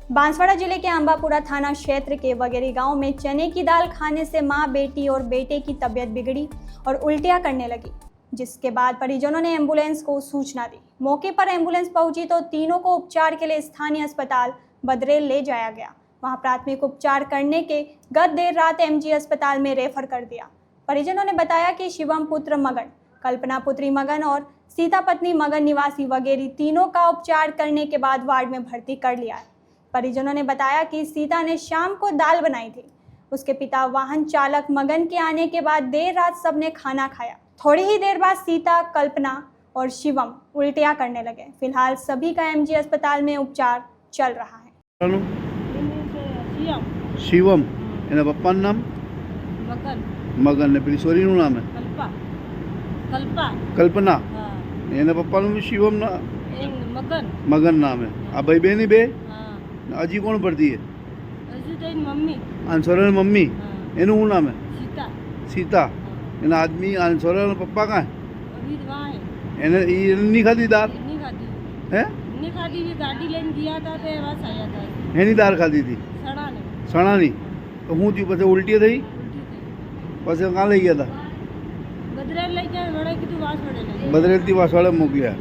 बांसवाड़ा जिले के आंबापुरा थाना क्षेत्र के वगेरी गांव में चने की दाल खाने से मां, बेटी और बेटे की तबीयत बिगड़ी और उल्टियां करने लगी, जिसके बाद परिजनों ने एम्बुलेंस को सूचना दी। मौके पर एम्बुलेंस पहुंची तो तीनों को उपचार के लिए स्थानीय अस्पताल बदरेल ले जाया गया। वहां प्राथमिक उपचार करने के गत देर रात एमजी अस्पताल में रेफर कर दिया। परिजनों ने बताया कि शिवम पुत्र मगन, कल्पना पुत्री मगन और सीता पत्नी मगन निवासी वगेरी तीनों का उपचार करने के बाद वार्ड में भर्ती कर लिया है। परिजनों ने बताया कि सीता ने शाम को दाल बनाई थी। उसके पिता वाहन चालक मगन के आने के बाद देर रात सबने खाना खाया। थोड़ी ही देर बाद सीता, कल्पना और शिवम उल्टियां करने लगे। फिलहाल सभी का एमजी अस्पताल में उपचार चल रहा है। शिवम एना पप्पा नाम मगन मगन ने પેલી સોરીનું નામ હે કલ્પના એના પપ્પાનું બી શિવમ ના મગન નામ હે। આ ભાઈ બેની બે હજી કોણ ભરતી હે? મમ્મી આંસોરન મમ્મી એનું શું નામ હે? सीता એના આદમી આંસોરન પપ્પા કાં अभी वहाँ है એને ઈ નહીં ખાધી દાળ नहीं खाती હે? नहीं खाती भी गाड़ी लेने गया था तो बस आया था એની દાળ ખાધી હતી सड़ा ने સણાની। તો હું થયું પછી ઉલટી થઈ उल्टी थी પછી કાં લઈ ગયા હતા? बदरेल लेके बड़े की तू वास पड़े ले બદરેલથી વાસવાડે મોકલ્યા।